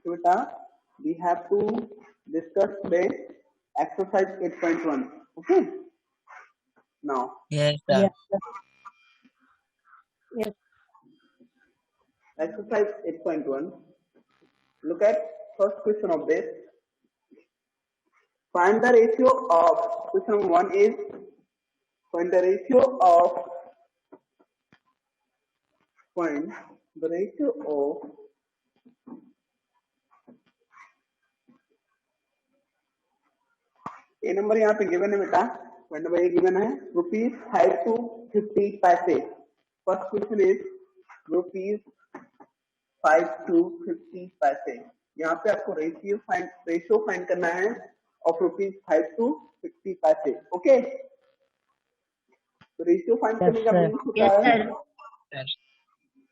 beta, we have to discuss today exercise 8.1. Okay. Now. Yes, sir. Yes, sir. Yes. Exercise 8.1. Look at first question of this. Find the ratio of, question number 1 is, find the ratio of A number यहाँ पे given है बेटा, point number A given है ₹5 to 50 पैसे. First question is ₹5 to 50 पैसे. यहाँ पे आपको रेशियो फाइंड करना है ऑफ ₹5 to 50 पैसे. ओके, तो रेशियो फाइंड करने का मीन्स होता है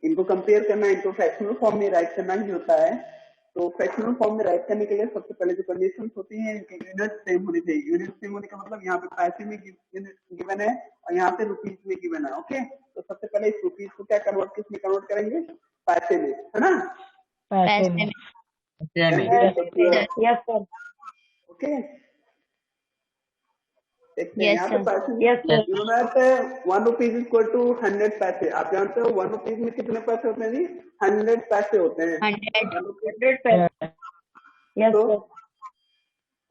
इनको कंपेयर करना, इनको फ्रैक्शनल फॉर्म में राइट करना ही होता है. तो फ्रैक्शनल फॉर्म में राइट करने के लिए सबसे पहले जो कंडीशंस होती हैं, इनकी यूनिट सेम होनी चाहिए. यूनिट सेम होने का मतलब यहाँ पे पैसे में गिवन है और यहाँ पे रुपीज में गिवन है. ओके, तो सबसे पहले इस रुपीज को क्या किस में कन्वर्ट करेंगे? पैसे में, है ना? पैसे में. Yes sir. ओके, यहाँ पे पैसे में 1 रुपीज इक्वल टू 100 पैसे. आप जानते हो 1 रुपीज में कितने पैसे होते हैं जी? 100 पैसे होते हैं. 100 पैसे. Yes sir.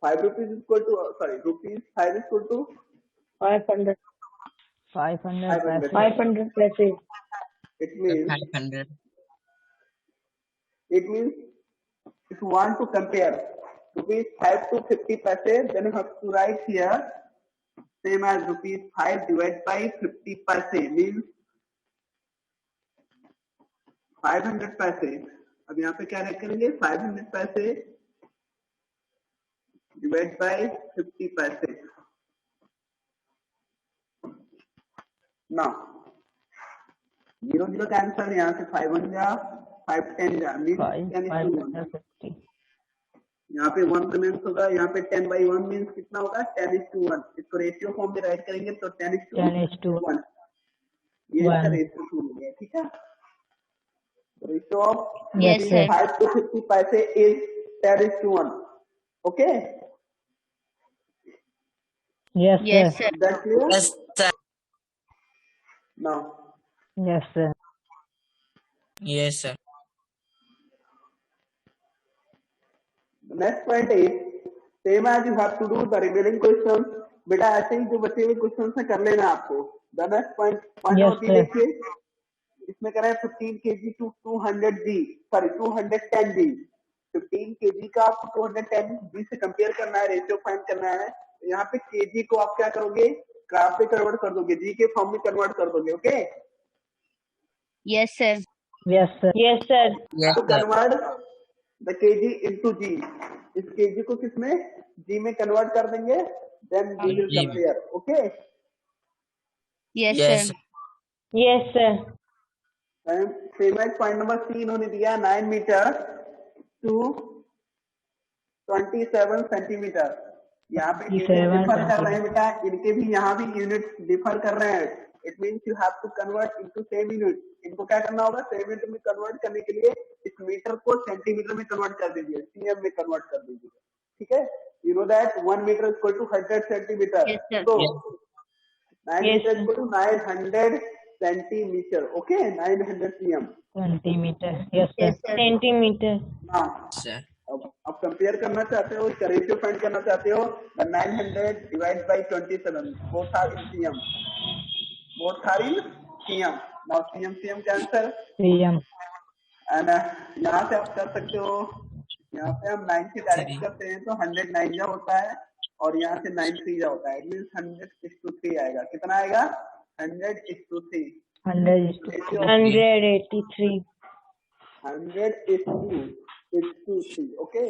5 rupees equal to ₹5 equal to 500 पैसे. It means 500. It means if you want to compare ₹5 to 50 paise, then you have to write here same as ₹5 divided by 50 paise means 500 पैसे. अब यहाँ पे क्या राइट करेंगे? 500 पैसे divide by 50 पैसे. Now 0 0 cancel, यहाँ से 5 1 जा, 5 10 जा, यहाँ पे 1 रिमेन्स होगा. यहाँ पे 10 by 1 मीन्स कितना होगा? 10:1. इसको रेशियो फॉर्म में राइट करेंगे तो 10:1. ये इसका रेशियो हो गया. ठीक है, रेशियो ऑफ 5 to 50 पैसे is 10:1. Okay. Yes, sir. That's clear? Yes, sir. Now. Yes, sir. Yes, sir. The next point is same as you have to do the remaining questions. बेटा ऐसे ही जो बचे हुए क्वेश्चन है कर लेना आपको. The next point देखिए, इसमें करें 15 kg to 210 g. 15 kg का आपको 210 g से कंपेयर करना है, रेशियो फाइंड करना है. यहाँ पे kg को आप क्या करोगे? ग्राफ पे कन्वर्ट कर दोगे, जी के फॉर्म में कन्वर्ट कर दोगे. Okay. Yes, sir. Yes, sir. Yes, sir. Yes, तो sir. Convert the kg into g. इस kg को किसमें? g में कन्वर्ट कर देंगे, then we will compare. Okay. Yes, Yes, sir. Yes, sir. Same as point number 3 होने दिया 9 metre to 27 centimetre. यहाँ पे यूनिट डिफर कर रहे हैं बेटा, इनके भी यहाँ भी यूनिट डिफर कर रहे हैं. It means you have to convert into same unit. इनको क्या करना होगा? सेम यूनिट में कन्वर्ट करने के लिए इस मीटर को सेंटीमीटर में कन्वर्ट कर दीजिए, सीएम में कन्वर्ट कर दीजिए. ठीक है, you know that 1 metre equal to 100 centimetre. तो 9 metre equal to 900 centimetre. Okay, 900 cm. Centimetre. Yes sir. Centimetre. हाँ, sir. अब कंपेयर करना चाहते हो, इसका रेशियो फाइंड करना चाहते हो. 900 divide by 27, both are in cm. Now cm cancer. cm. And यहाँ से आप कर सकते हो, यहाँ पे हम 9 से डायरेक्ट करते हैं तो 109 जा होता है और यहाँ से 93 जा होता है. इट मींस 100:3 आएगा. कितना आएगा? 100:3. 183. 100:3. Okay.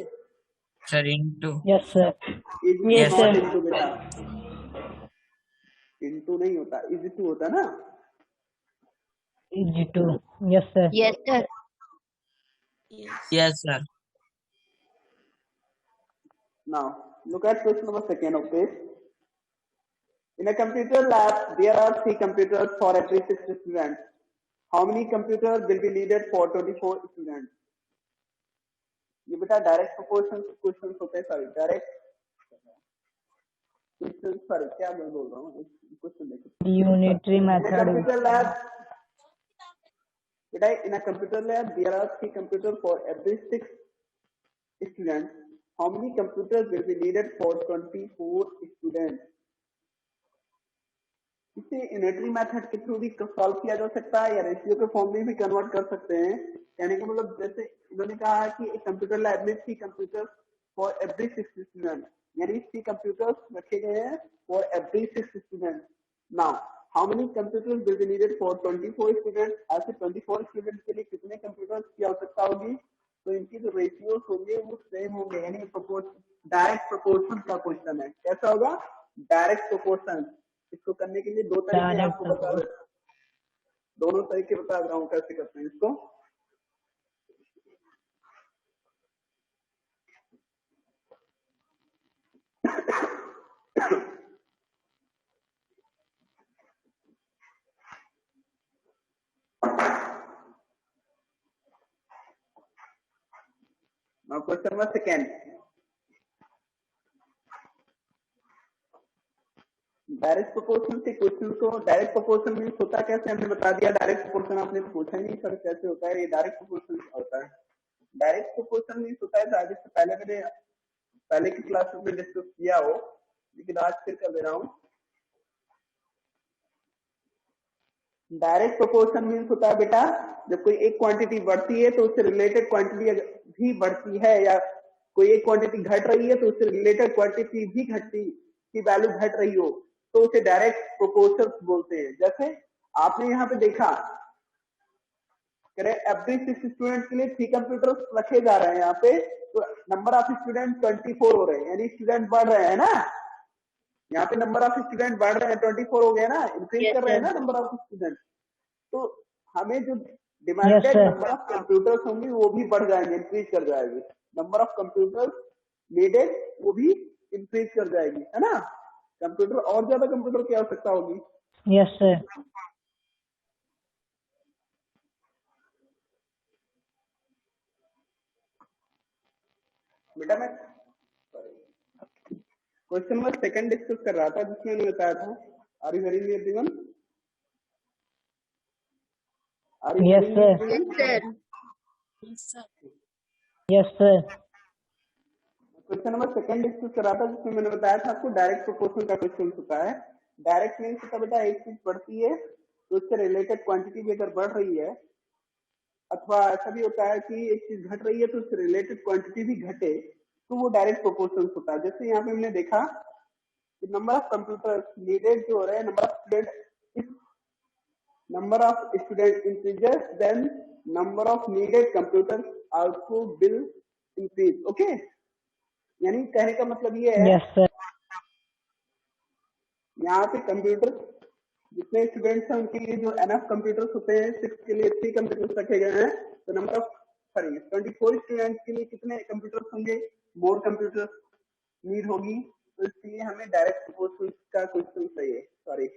Sir, into. Yes, sir. Yes, sir. Into बेटा, इंटू नहीं होता, इज टू होता ना. G2. Yes, sir. Yes, sir. Yes, sir. Now look at question number 2 of this. In a computer lab, there are 3 computers for every 6 students. How many computers will be needed for 24 students? ये बेटा direct proportion question होते हैं, sorry direct question, sorry क्या मैं बोल रहा हूँ, question देखो यूनिटरी मेथड। कंप्यूटर लैब बेटा, in a computer lab there are 3 computer for every 6 students. How many computers will be needed for 24 students? इसे यूनिटरी मेथड के थ्रू भी सॉल्व किया जा सकता है या रेशियो के फॉर्म में भी कन्वर्ट कर सकते हैं। कहने का मतलब जैसे इन्होंने कहा कि एक कंप्यूटर लैब में 3 कंप्यूटर फॉर एवरी 6 स्टूडेंट, यानी 3 कंप्यूटर्स रखे गए हैं for every 6 student. Now how many computers will be needed for 24 student? ऐसे 24 स्टूडेंट के लिए कितने कंप्यूटर्स की आवश्यकता होगी? तो इनकी जो रेशियोस होंगे वो सेम होंगे, यानी डायरेक्ट प्रोपोर्शन का क्वेश्चन है। कैसा होगा? Direct proportion. इसको करने के लिए दो तरीके आपको बता रहे, दोनों तरीके बता रहा हूँ कैसे करते हैं इसको। Now question number second. Direct proportion से क्वेश्चन को, डायरेक्ट प्रोपोर्शन मीन्स होता कैसे हमने बता दिया। डायरेक्ट प्रोपोर्शन आपने पूछा नहीं सर कैसे होता है, ये डायरेक्ट प्रोपोर्शन होता है। डायरेक्ट प्रोपोर्शन मीन्स होता है शायद इससे पहले मैंने पहले की क्लास में डिस्कस किया हो, लेकिन आज फिर कर दे रहा हूँ। डायरेक्ट प्रोपोर्शन मीन्स होता है बेटा, जब कोई एक क्वांटिटी बढ़ती है तो उससे रिलेटेड क्वांटिटी भी बढ़ती है, या कोई एक क्वांटिटी घट रही है तो उससे रिलेटेड क्वांटिटी भी घटती की वैल्यू घट रही हो, तो उसे डायरेक्ट प्रोपोर्शन बोलते हैं। जैसे आपने यहाँ पे देखा एवरी 6 स्टूडेंट के लिए 3 कंप्यूटर रखे जा रहे हैं यहाँ पे, तो नंबर ऑफ स्टूडेंट 24 हो रहे हैं, यानी स्टूडेंट बढ़ रहे हैं ना। यहाँ पे नंबर ऑफ स्टूडेंट बढ़ रहे हैं, 24 हो गया ना, इंक्रीज कर रहे हैं ना नंबर ऑफ स्टूडेंट। तो हमें जो डिमांडेड नंबर ऑफ कंप्यूटर्स होंगे वो भी बढ़ जाएंगे, इंक्रीज कर जाएंगे। नंबर ऑफ कंप्यूटर्स नीडेड वो भी इंक्रीज कर जाएगी, है ना। कंप्यूटर और ज्यादा कंप्यूटर की आवश्यकता होगी। Yes sir. बेटा मैं क्वेश्चन नंबर सेकंड डिस्कस कर रहा था जिसमें मैंने बताया था, are you hearing me everyone? Yes sir. Yes sir. Question number second discuss कर रहा था जिसमें मैंने बताया था आपको डायरेक्ट प्रोपोर्शन का क्वेश्चन होता है। डायरेक्ट मीन्स होता बेटा एक चीज बढ़ती है तो उससे रिलेटेड क्वांटिटी भी अगर बढ़ रही है, अथवा ऐसा भी होता है कि एक चीज घट रही है तो उससे रिलेटेड क्वांटिटी भी घटे, तो वो डायरेक्ट प्रोपोर्शन होता है। जैसे यहाँ पे हमने देखा कि नंबर ऑफ कंप्यूटर्स नीडेड जो हो रहे हैं, number of student, number of student increases then number of needed computers also will increase. Okay, यानी कहने का मतलब ये है यहाँ पे कंप्यूटर जितने स्टूडेंट्स हैं उनके लिए जो एनएफ कंप्यूटर्स होते हैं, 6 के लिए 3 कंप्यूटर्स रखे गए हैं, तो नंबर ऑफ 24 स्टूडेंट्स के लिए कितने कंप्यूटर्स होंगे, मोर कंप्यूटर्स नीड होगी। तो इसलिए हमें डायरेक्ट प्रोपोर्शन का क्वेश्चन चाहिए। सॉरी,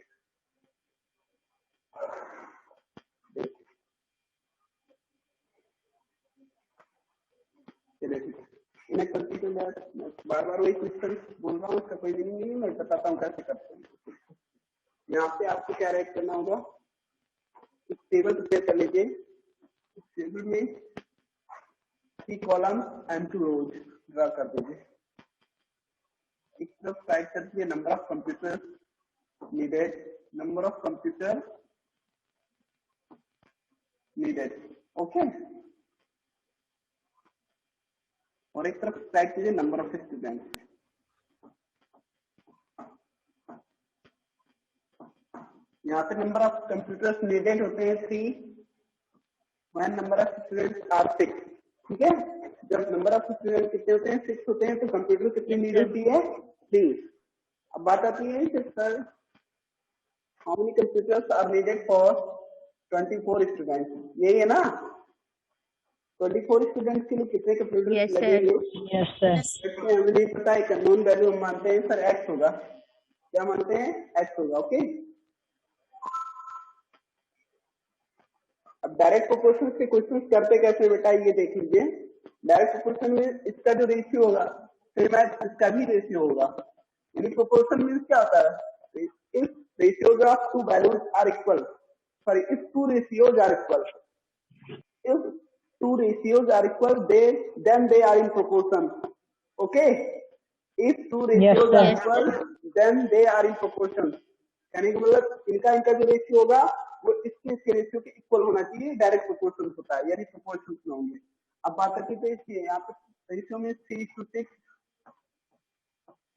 इन्हें कंप्यूटर बार बार वही क्वेश्चन बोल रहा हूँ, उसका कोई मीनिंग नहीं, मैं बताता हूँ कैसे करते हैं। यहाँ पे आपको क्या राइट करना होगा, इस टेबल प्रिपेयर कर लीजिए। इस टेबल में 3 कॉलम एंड 2 रोज ड्रा कर दीजिए। एक तरफ टाइप कर दीजिए number of computer needed, number of computer needed, okay. और एक तरफ टाइप कीजिए नंबर ऑफ स्टूडेंट। यहाँ पे नंबर ऑफ कंप्यूटर्स नीडेड होते हैं 3, when number of students are 6। ठीक है, जब नंबर ऑफ स्टूडेंट कितने होते हैं, 6 होते हैं, तो कंप्यूटर कितनी नीड होती है, 3। अब बात आती है कि sir how many computers are needed for 24 students, यही है ना। 24 स्टूडेंट्स के लिए कितने कंप्यूटर लगेंगे? Yes sir. हमें नहीं पता है, अननोन वैल्यू हम मानते हैं सर एक्स होगा। क्या मानते हैं? एक्स होगा। ओके, अब डायरेक्ट प्रोपोर्शन के क्वेश्चन करते कैसे बेटा, ये देख लीजिए। डायरेक्ट प्रोपोर्शन में इसका जो रेशियो होगा सेम एज इसका भी रेशियो होगा। यानी प्रोपोर्शन मीन्स क्या होता है, if ratios of two values are equal, sorry, if two ratios are equal, if two ratios are equal, then they are in proportion. Okay, if two ratios are equal, then they are in proportion. यानी कि मतलब इनका जो ratio होगा वो इसके ratio के equal होना चाहिए, डायरेक्ट प्रोपोर्शन होता है, यानी प्रोपोर्शन में होंगे। अब बात करते हैं इसकी, यहाँ पे रेशियो में 3:6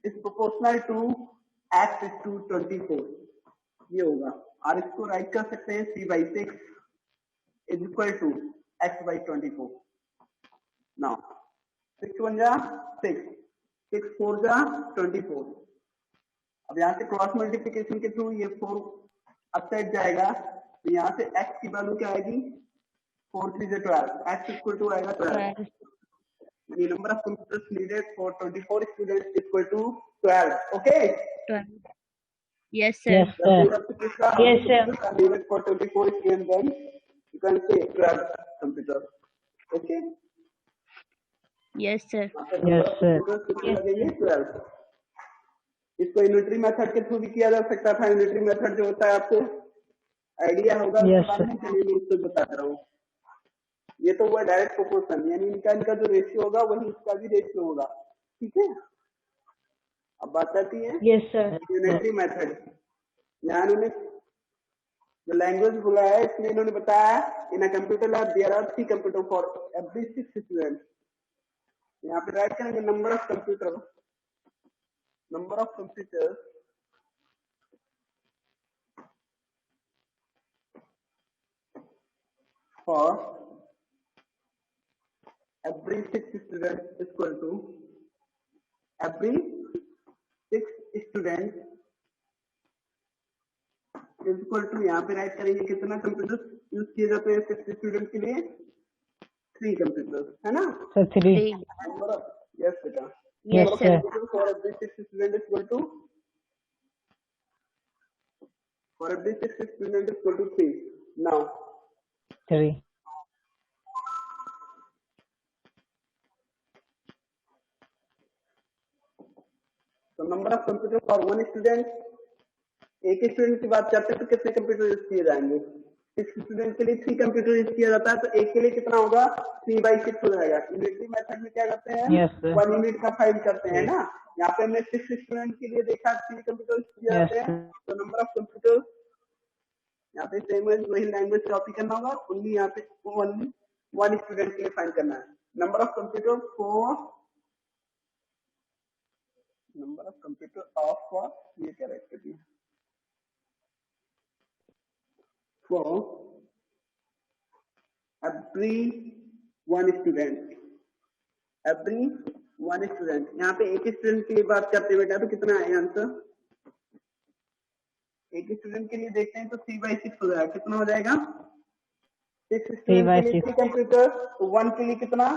is proportional to x:24 ये होगा, और इसको राइट कर सकते हैं 3/6 is equal to x/24। now 6 1 जा 6, 6 4 जा 24। अब यहाँ से क्रॉस मल्टीप्लिकेशन के थ्रू ये 4 अप साइड जाएगा, तो यहाँ से x की वैल्यू क्या आएगी, 4 3 जा 12, x इक्वल टू आएगा 12। The number of computers needed for 24 students is equal to 12. Okay? 12. Yes, sir. Yes, sir. Yes, sir. Needed for 24 students, then you can say 12 computers. Okay? Yes, sir. Yes, sir. लगेंगे 12। इसको unitary method के through भी किया जा सकता था। Unitary method जो होता है आपको आइडिया होगा, Yes, sir. मैं उसको बता रहा हूँ। ये तो हुआ डायरेक्ट प्रोपोर्शन, यानी इनका जो रेशियो होगा वही इसका भी रेशियो होगा। ठीक है, अब बात आती है Yes, sir. Unitary method. यहाँ इन्होंने जो लैंग्वेज बोला है इसमें इन्होंने बताया in a computer lab there are 3 computer for every 6 student. यहाँ पे राइट करेंगे number of computers for every 6 students equal to every 6 students is equal to, यहाँ पे राइट करेंगे कितना कंप्यूटर यूज किए जाते हैं 6 स्टूडेंट के लिए, 3 कंप्यूटर है ना। Sir, 3. यस बेटा, Yes, sir. for every 6 student is equal to, for every 6 student is equal to 3. now 3. तो number of computer for 1 student, एक स्टूडेंट की बात करते हैं तो कितने कंप्यूटर यूज किए जाएंगे। इस स्टूडेंट के लिए 3 कंप्यूटर यूज किया जाता है, तो एक के लिए कितना होगा, 3/6 हो जाएगा। यूनिटरी मेथड में क्या करते हैं, Yes, sir. 1 यूनिट का फाइंड करते हैं ना। यहाँ पे हमने 6 स्टूडेंट के लिए देखा 3 कंप्यूटर यूज किए Yes, जाते हैं, तो नंबर ऑफ कंप्यूटर यहाँ पे सेम वही लैंग्वेज कॉपी करना होगा, ओनली यहाँ पे 1 स्टूडेंट के लिए फाइंड करना है। नंबर ऑफ कंप्यूटर ऑफ ये क्या राइट कर दिया, for every one student, यहाँ पे एक स्टूडेंट की बात करते हैं बेटा, तो कितना आएगा आंसर, एक स्टूडेंट के लिए देखते हैं तो 3/6 हो जाएगा। कितना हो जाएगा, 6 स्टूडेंट के लिए 3 कंप्यूटर, तो 1 के लिए कितना,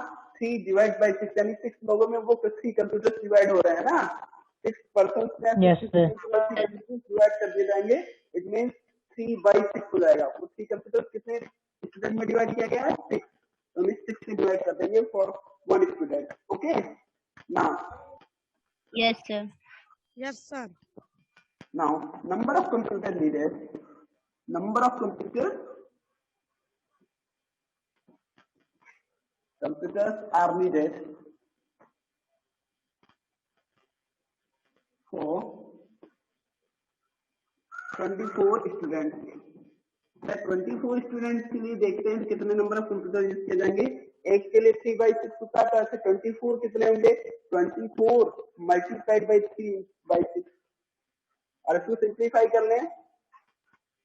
3 डिवाइड बाई 6, यानी 6 लोगों में वो 3 कंप्यूटर डिवाइड हो रहे हैं ना, 6 पर्सन Yes, sir. डिवाइड कर दिए जाएंगे, इट मीन्स 3/6 हो जाएगा। वो 3 कंप्यूटर कितने स्टूडेंट में डिवाइड किया गया है, 6, तो हम 6 से डिवाइड कर देंगे for 1 student. Okay, now Yes, sir. Yes, sir. now number of computer needed, computers are needed for 24 student. 24 student के लिए देखते हैं कितने नंबर ऑफ कंप्यूटर यूज किए जाएंगे। एक के लिए 3/6 होता है, तो ऐसे 24 कितने होंगे, 24 मल्टीप्लाइड बाई 3/6। और इसको सिंप्लीफाई कर लें,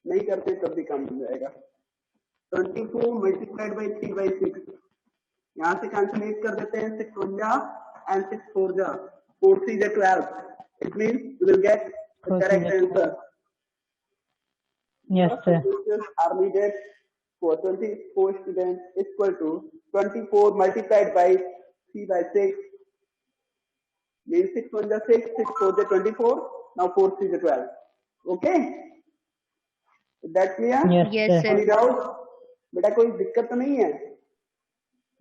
नहीं करते तब भी काम हो जाएगा। 24 मल्टीप्लाइड बाई 3/6, यहाँ से कैंसिलेट कर देते हैं, 6 1 जा एंड 6 4 जा, 4 3 जा 12, it means you will get the correct answer. Yes, sir. Computers are needed for 24 students equal to 24 multiplied by 3/6, means 6 1 जा 6, 6 4 जा 24, now 4 3 जा 12. Okay, is that clear? Yes, Yes, sir. sir. Any doubt? बेटा कोई दिक्कत तो नहीं है,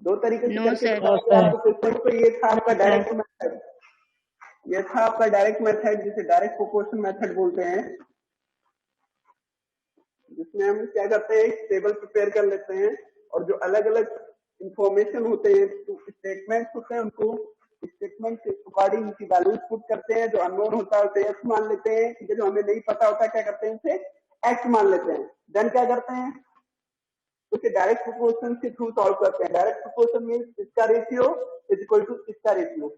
दो तरीके से No, करके sir. बताओगे No, sir. आपको क्वेश्चन को। ये था आपका डायरेक्ट मेथड, ये था आपका डायरेक्ट मेथड जिसे डायरेक्ट प्रोपोर्शन मेथड बोलते हैं, जिसमें हम क्या करते हैं, एक टेबल प्रिपेयर कर लेते हैं और जो अलग अलग इंफॉर्मेशन होते हैं, स्टेटमेंट्स होते हैं, उनको स्टेटमेंट के अकॉर्डिंग उनकी वैल्यूज पुट करते हैं। जो अननोन होता है उसे एक्स मान लेते हैं, ठीक है। जो हमें नहीं पता होता क्या करते हैं, उसे एक्स मान लेते हैं। देन क्या करते हैं, उसे डायरेक्ट प्रोपोर्शन के थ्रू सॉल्व करते हैं। डायरेक्ट प्रोपोर्शन मींस इसका रेशियो इज इक्वल टू इसका रेशियो।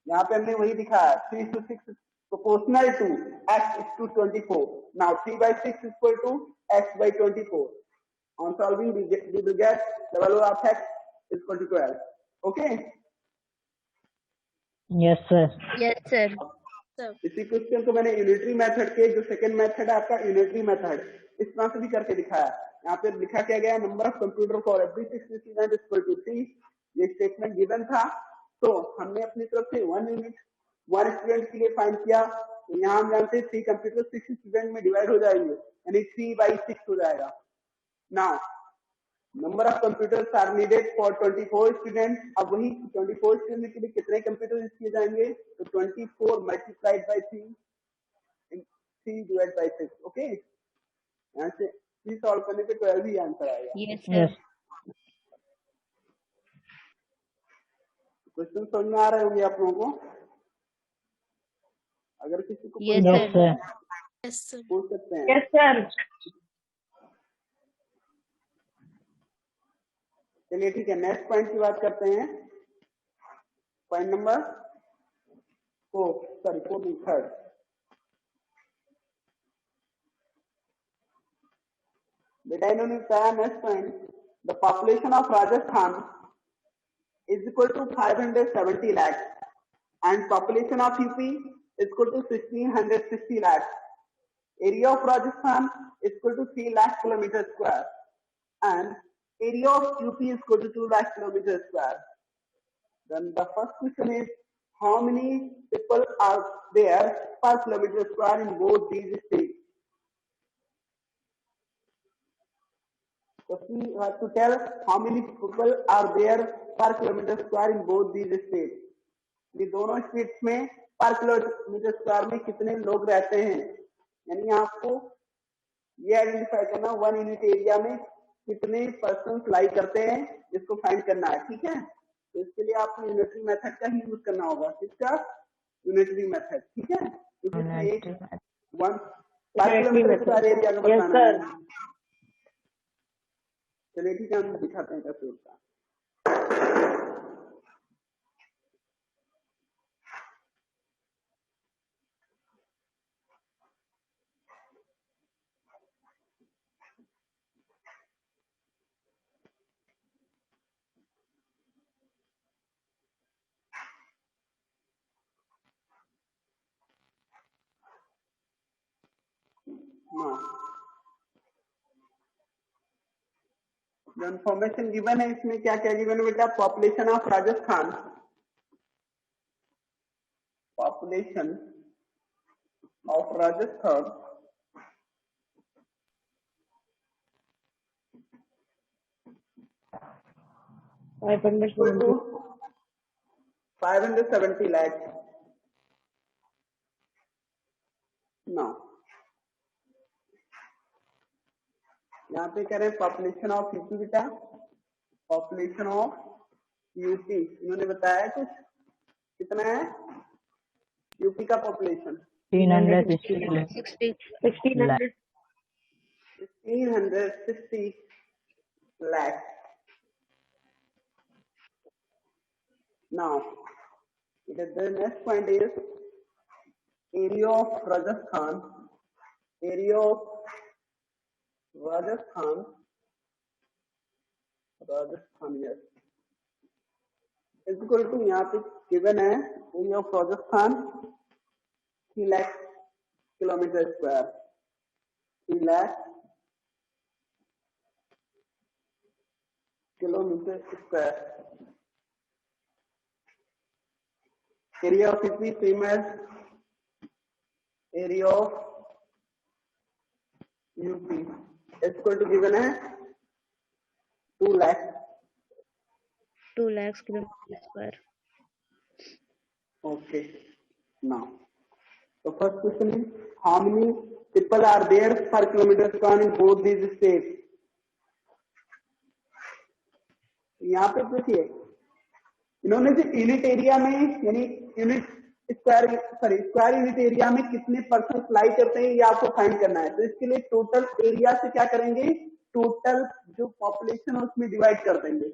यहाँ पे हमने वही दिखाया, 3:6 proportional to x is to 24. Now 3/6 is equal to x by 24. On solving, we will get the value of x is equal to 12. Okay. Yes, sir. Yes, sir. इसी question को मैंने unitary method के, जो second method है आपका unitary method, इस तरह से भी करके दिखाया। यहाँ पे लिखा क्या गया, number of computer for every 6 student is equal to 3। ये स्टेटमेंट गिवन था, तो हमने अपनी तरफ से 1 यूनिट 1 स्टूडेंट के लिए फाइंड किया। तो यहाँ हम जानते हैं 3 कंप्यूटर 6 स्टूडेंट में डिवाइड हो जाएंगे, यानी 3/6 हो जाएगा। Now number of computers are needed for 24 student. अब वही 24 स्टूडेंट के लिए कितने कंप्यूटर यूज किए जाएंगे, तो 24 multiplied by 3 divide by 6। Okay, यहाँ से 3 सॉल्व करने पे 12 ही आंसर आएगा। Yes, sir. Yes. क्वेश्चन समझ में आ रहे होंगे आप लोगों को। अगर किसी को Yes, Yes, sir. sir. पूछ सकते हैं। Yes, sir. चलिए ठीक है, नेक्स्ट पॉइंट की बात करते हैं। पॉइंट नंबर 4 बेटा इन्होंने बताया next point, the population of Rajasthan is equal to 570 lakhs and population of UP is equal to 1660 lakhs. Area of Rajasthan is equal to 3 lakh kilometer square and area of UP is equal to 2 lakh kilometer square. Then the first question is, how many people are there per kilometer square in both these states? So we have to tell how many people are there per kilometer square in both these states. ये दोनों states में पर kilometre square में कितने लोग रहते हैं, यानी आपको ये आइडेंटिफाई करना 1 यूनिट एरिया में कितने पर्सन लाई करते हैं, इसको फाइंड करना है। ठीक है, तो इसके लिए आपको यूनिटरी मेथड का ही यूज करना होगा। किसका, यूनिटरी मेथड। ठीक है, क्योंकि एक 1 किलोमीटर स्क्वायर एरिया का बताना है। चलिए ठीक है, हम दिखाते हैं कैसे होता है। जो इन्फॉर्मेशन गिवन है इसमें क्या क्या गिवन है बेटा, population of Rajasthan, population of Rajasthan 570 lakh. ना यहाँ पे कह रहे हैं पॉपुलेशन ऑफ यूपी बेटा, पॉपुलेशन ऑफ यूपी इन्होंने बताया कुछ, कितना है यूपी का population, 1660 lakh. Now, the next point is area of Rajasthan. Area of Rajasthan, yes, is equal to, यहाँ पे given है area of Rajasthan 3 lakh kilometer square, 3 lakh kilometer square. Area of UP same as area of UP is equal to given है 2 lakh 2 lakhs kilometers square. Okay. Now, the first question is, how many people are there per kilometer square in both these states? यहाँ पे देखिए, इन्होंने जो unit area में यानी unit square unit area में कितने परसेंट फ्लाई करते हैं ये आपको फाइंड करना है। तो इसके लिए टोटल एरिया से क्या करेंगे, टोटल जो पॉपुलेशन है उसमें डिवाइड कर देंगे।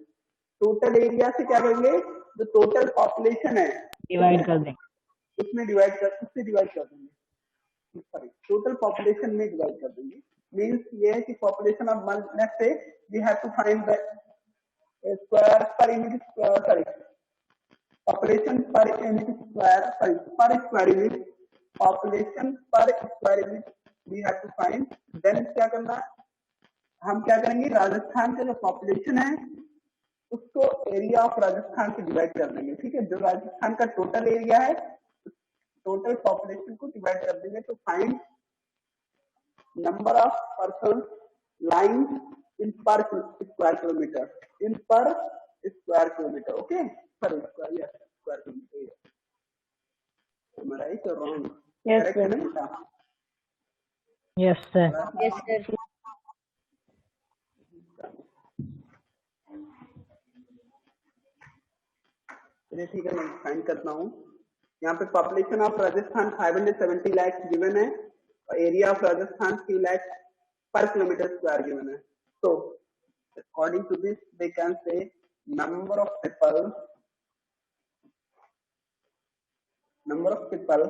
टोटल एरिया से क्या करेंगे, जो टोटल पॉपुलेशन है डिवाइड कर देंगे, उससे डिवाइड कर देंगे, सॉरी टोटल पॉपुलेशन में डिवाइड कर देंगे। मीन्स ये है कि population of one, let's say we have to find the square per unit, sorry population per unit square, sorry per square unit, population per square unit we have to find। then क्या करना, हम क्या करेंगे, राजस्थान का जो population है उसको area of Rajasthan से डिवाइड कर देंगे। ठीक है, जो राजस्थान का टोटल एरिया है टोटल पॉपुलेशन को डिवाइड कर देंगे। तो find number of person line in पर स्क्वायर किलोमीटर, इन पर स्क्वायर किलोमीटर। ओके, पर square, yes square kilometre. am I right or wrong? Yes, Correct sir. है ना बेटा? Yes sir, Yes, sir. चलिए ठीक है, मैं फाइंड करता हूँ। यहाँ पे population of Rajasthan 570 lakh given है और एरिया ऑफ राजस्थान 3 लाख पर किलोमीटर स्क्वायर गिवन है। तो according to this they can say number of people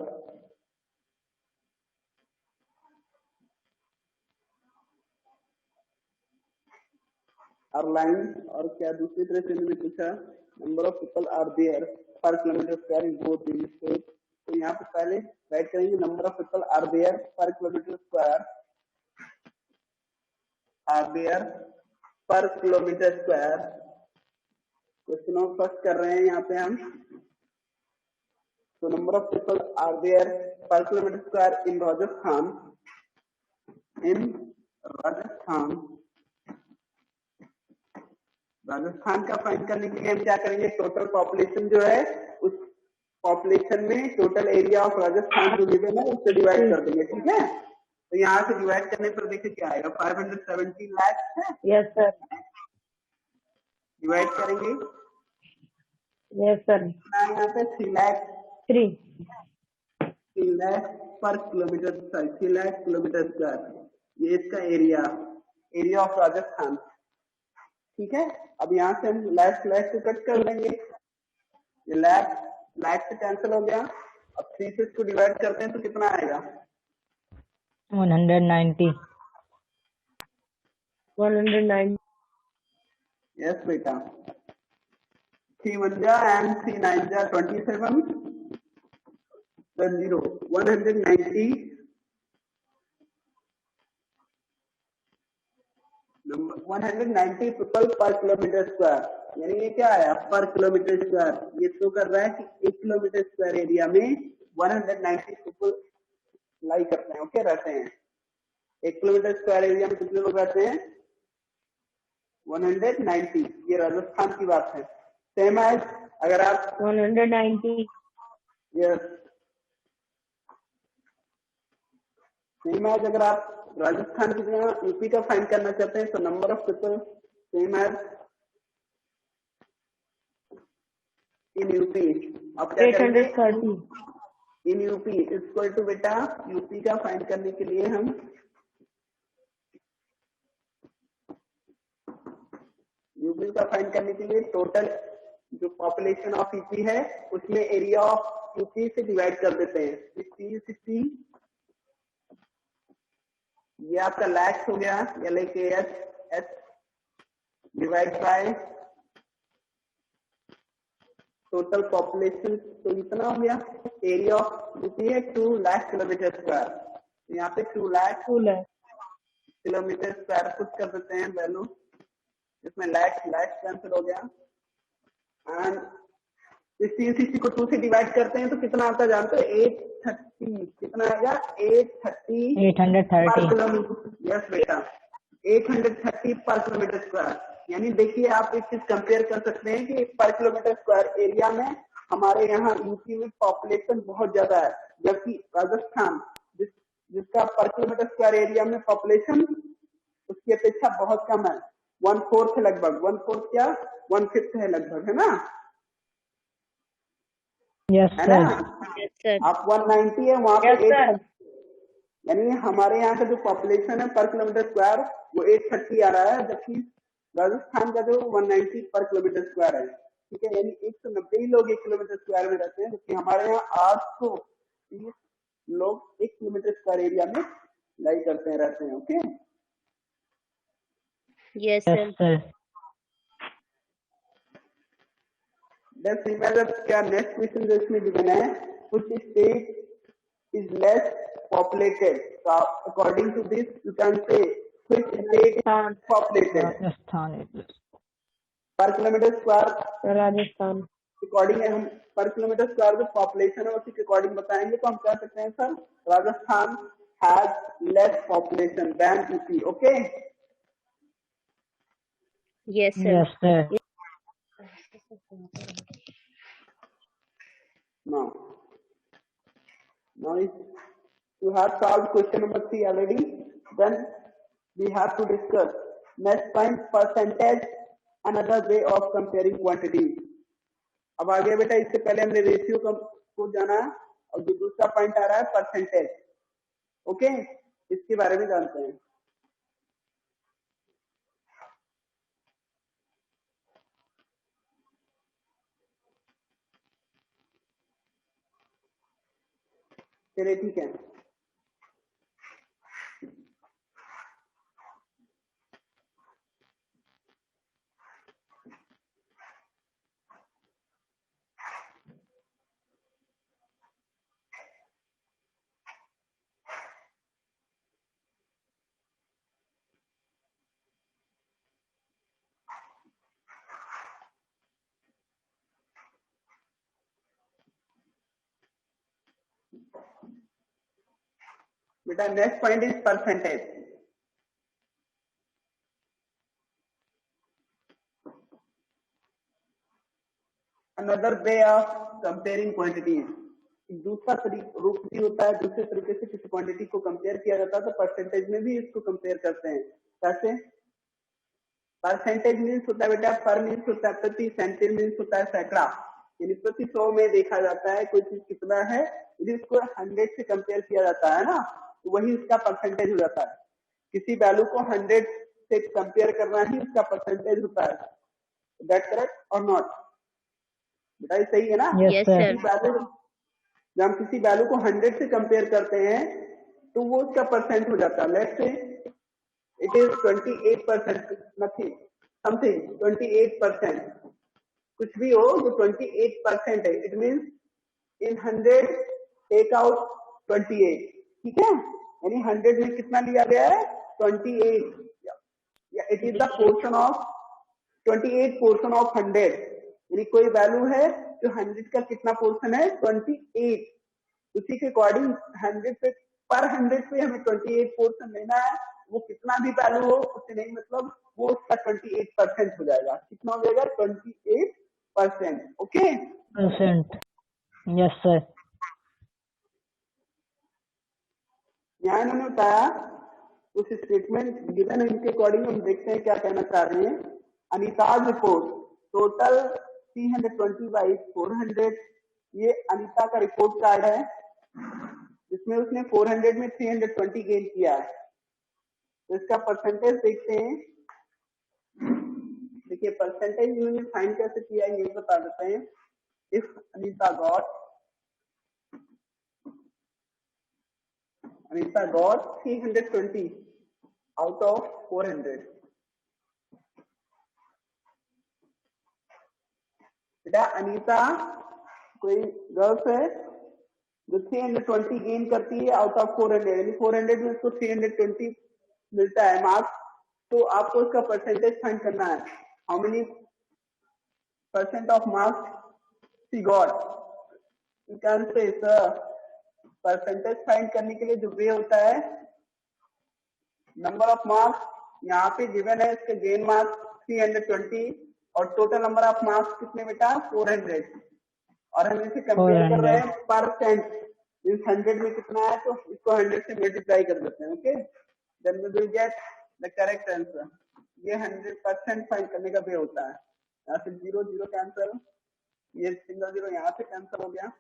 are lying, और क्या दूसरी तरह से मैंने पूछा, number of people are there per kilometer square in both these states। तो यहाँ पे पहले राइट करेंगे number of people are there per kilometer square, are there per kilometer square। Question number first कर रहे हैं यहाँ पे हम। तो number of people are there per kilometre square in Rajasthan, Rajasthan का फाइंड करने के लिए हम क्या करेंगे, टोटल पॉपुलेशन जो है उस पॉपुलेशन में टोटल एरिया ऑफ राजस्थान जो गिवन है उससे डिवाइड कर देंगे। ठीक है, तो यहाँ से डिवाइड करने पर देखिए क्या आएगा, 570 लाख है। Yes, sir. डिवाइड करेंगे, Yes, sir. यहाँ पे 3 लाख 3. 3 लाख पर kilometre, sorry 3 lakh kilometre square, ये इसका एरिया ऑफ राजस्थान। ठीक है, अब यहाँ से हम लाख को कट कर लेंगे, ये लाख से कैंसिल हो गया। अब 3 से इसको डिवाइड करते हैं तो कितना आएगा, 190। 109. यस बेटा, 3 1 जा एंड 3 9 जा 27, then 0 190 190 पीपल पर किलोमीटर स्क्वायर, यानी ये क्या आया पर किलोमीटर स्क्वायर। ये शो कर रहा है कि 1 किलोमीटर स्क्वायर एरिया में 190 पीपल लाई करते हैं, ओके रहते हैं। 1 किलोमीटर स्क्वायर एरिया में कितने लोग रहते हैं, 190। ये राजस्थान की बात है। सेम एज अगर आप 190. यस, सेम एज अगर आप राजस्थान की जगह यूपी का फाइंड करना चाहते हैं तो number of people same as in UP. आप क्या करेंगे, 830. इन यूपी इक्वल टू बेटा यूपी का फाइंड करने के लिए हम यूपी का फाइंड करने के लिए टोटल जो पॉपुलेशन ऑफ यूपी है उसमें एरिया ऑफ यूपी से डिवाइड कर देते हैं। 60 ये आपका लैक्स हो गया, LAKS divide by total population, तो इतना हो गया। एरिया ऑफ यूपी है 2 लाख किलोमीटर स्क्वायर, यहाँ पे 2 लाख किलोमीटर स्क्वायर पुट कर देते हैं वैल्यू, इसमें लैक्स कैंसिल हो गया। एंड इस 360 को 2 से डिवाइड करते हैं तो कितना आता है जानते हो, 830। कितना आएगा, 830 830। किलोमीटर। यस बेटा, 830 पर किलोमीटर स्क्वायर। यानी देखिए आप एक चीज कंपेयर कर सकते हैं कि पर किलोमीटर स्क्वायर एरिया में हमारे यहाँ यूपी में पॉपुलेशन बहुत ज्यादा है, जबकि राजस्थान जिसका पर किलोमीटर स्क्वायर एरिया में पॉपुलेशन उसकी अपेक्षा बहुत कम है, 1/4 है लगभग, 1/4 क्या 1/5 है लगभग, है ना? Yes, है ना? Yes, sir. आप 190 है, वहां पे Yes, sir. 830, यानी हमारे यहाँ का जो पॉपुलेशन है पर किलोमीटर स्क्वायर वो 830 आ रहा है, जबकि राजस्थान का जो 190 पर किलोमीटर स्क्वायर है। ठीक है, यानी 190 ही लोग 1 किलोमीटर स्क्वायर में रहते हैं, जबकि हमारे यहाँ 830 लोग 1 किलोमीटर स्क्वायर एरिया में लाई करते हैं, रहते हैं। Okay, Yes, sir. yes, sir. Let's remember क्या नेक्स्ट क्वेश्चन जो इसमें गिवन है, कुछ state is less populated, so according to this you can say which state is populated Rajasthan is per kilometer square Rajasthan. According हम पर kilometre square जो population है उसी के अकॉर्डिंग बताएंगे, तो हम कह सकते हैं sir Rajasthan has less population than UP. Okay, Yes, sir. Yes, sir. now if you have solved question number 3 already, then we have to discuss next point, percentage, another way of comparing quantities। अब आगे बेटा इससे पहले हमने ratio को जाना है, और जो दूसरा पॉइंट आ रहा है परसेंटेज। ओके, इसके बारे में जानते हैं। चलिए ठीक है, बेटा next point is percentage. Another way of comparing quantities, दूसरा रूप भी होता है, दूसरे तरीके से किसी क्वांटिटी को कंपेयर किया जाता है, तो परसेंटेज में भी इसको कंपेयर करते हैं। कैसे? परसेंटेज मीन्स होता है बेटा, पर मीन्स होता है प्रति, सेंटीमीटर मीन्स होता है सैकड़ा, यानी प्रति 100 में देखा जाता है कोई चीज कितना है, यदि उसको 100 से कंपेयर किया जाता है ना, तो वही उसका परसेंटेज हो जाता है। किसी वैल्यू को 100 से कंपेयर करना ही उसका परसेंटेज होता है। दैट करेक्ट और नॉट? बेटा ये सही है ना? Yes, sir. जब हम किसी वैल्यू को 100 से कंपेयर करते हैं तो वो उसका परसेंट हो जाता है। Let's say it is 28%, nothing something 28%, कुछ भी हो जो 28% है, it means in 100 take out 28। ठीक है, यानी 100 में कितना लिया गया है? 28, it is the portion of 28 portion of 100, यानी कोई वैल्यू है जो 100 का कितना पोर्शन है? 28। उसी के अकॉर्डिंग 100 पे पर 100 पे हमें 28 पोर्शन लेना है, वो कितना भी वैल्यू हो उससे नहीं मतलब, वो उसका 28% हो जाएगा। कितना हो जाएगा? 28%। Okay, Percent. Yes, sir. यहाँ इन्होंने बताया उस स्टेटमेंट गिवन है, इनके अकॉर्डिंग हम देखते हैं क्या कहना चाह रहे हैं। अनिताज रिपोर्ट टोटल 320/400, ये अनिता का रिपोर्ट कार्ड है जिसमें उसने 400 में 320 गेन किया है। तो इसका परसेंटेज देखते हैं। देखिए परसेंटेज इन्होंने फाइंड कैसे किया है ये बता देते हैं। If Anita got 320 out of 400, बेटा अनीता कोई गर्ल्स है जो 320 गेन करती है आउट ऑफ 400, यानी 400 में उसको 320 मिलता है मार्क्स, तो आपको उसका परसेंटेज फाइंड करना है। How many percent of marks she got? You can say sir, percentage find करने के लिए जो वे होता है, नंबर ऑफ मार्क्स यहाँ पे गिवन है इसके गेन मार्क्स 320 और टोटल नंबर ऑफ मार्क्स कितने बेटा 400 और हम इसे कंपेयर कर रहे हैं परसेंट मींस 100 में कितना है तो इसको 100 से मल्टीप्लाई कर देते हैं okay then we will get the correct answer ये 100% फाइंड करने का वे होता है यहाँ से 0 0 कैंसिल ये सिंगल 0 यहाँ से कैंसिल हो गया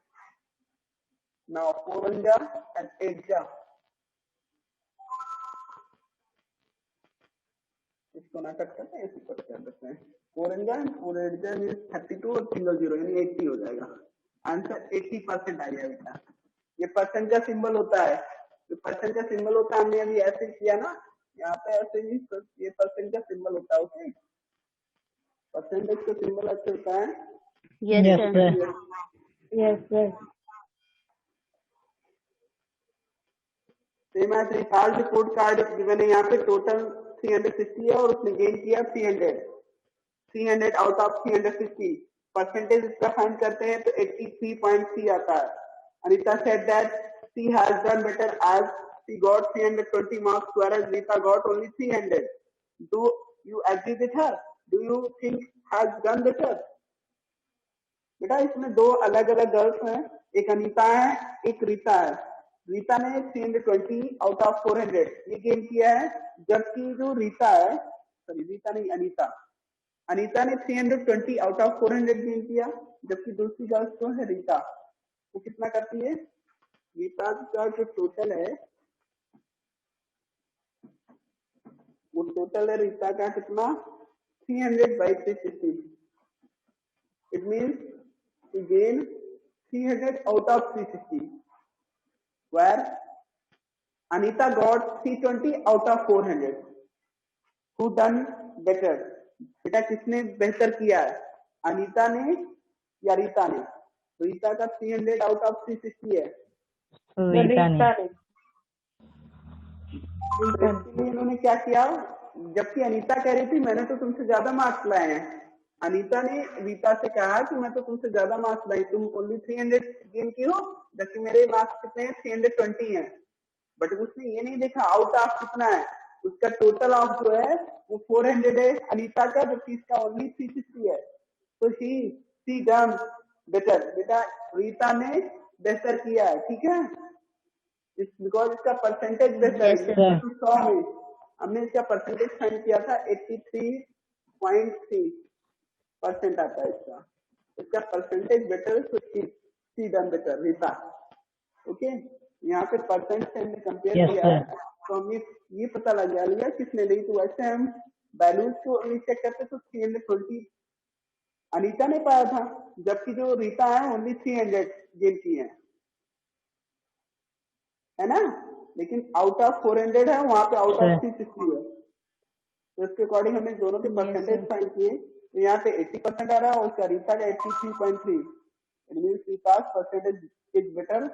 नाउ 4 1 जा एंड 8 जा इसको ना कट करते हैं इसको कट कर देते हैं 4 1 जा 4 8 जा 32 और सिंगल 0 यानी 80 हो जाएगा आंसर 80% आ गया बेटा ये परसेंट का सिंबल होता है जो परसेंट का सिंबल होता है हमने अभी ऐसे किया ना यहाँ पे ऐसे ही ये परसेंट का सिंबल होता है ओके परसेंटेज का सिंबल ऐसे होता है Yes, sir. Yes, sir. Same as record report card given है यहाँ पे टोटल 360 है और उसने गेन किया 300 आउट ऑफ 360 परसेंटेज इसका फाइंड करते हैं तो 83.3 आता है Anita said that she has done better as she got 320 marks whereas Rita got only 300 do you agree with her do you think has done better बेटा इसमें दो अलग अलग गर्ल्स हैं एक अनीता है एक रीता है रीता ने 320 आउट ऑफ 400 ये गेन किया है जबकि जो रीता है सॉरी रीता नहीं अनीता ने 320 आउट ऑफ 400 गेन किया जबकि दूसरी गर्ल्स जो है रीता वो कितना करती है रीता का जो टोटल है वो टोटल है रीता का कितना 300 by 360 it means to gain 300 out of 360 where Anita got 320 out of 400 who done better बेटा किसने बेहतर किया है अनीता ने या रीता ने रीता का 300 out of 360 है रीता ने इसलिए इन्होंने क्या किया जबकि अनीता कह रही थी मैंने तो तुमसे ज्यादा मार्क्स लाए हैं अनीता ने रीता से कहा कि मैं तो तुमसे ज्यादा मार्क्स लाई तुम ओनली 300 गेन की हो जबकि मेरे मार्क्स कितने हैं 320 हैं बट उसने ये नहीं देखा आउट ऑफ कितना है उसका टोटल ऑफ जो है वो 400 है अनीता का जबकि इसका ओनली 360 है तो शी डन बेटर बेटा रीता ने बेहतर किया है ठीक है बिकॉज इसका परसेंटेज बेहतर है 100 में हमने इसका परसेंटेज फाइंड किया था 83.3% आता है इसका परसेंटेज बेटर है तो she done better Rita okay यहाँ पे परसेंट से हमने कंपेयर किया है तो हमें ये पता लग गया किसने नहीं तो वैसे हम वैल्यूज को चेक करते तो 320 अनीता ने पाया था जबकि जो रीता है ओनली 300 गेन की है ना लेकिन आउट ऑफ 400 है वहां पे आउट ऑफ 360 है तो इसके अकॉर्डिंग हमने दोनों के परसेंटेज फाइंड किए तो यहाँ पे 80% आ रहा है और उसका रीता का 83.3 इट मींस रीता's percentage is better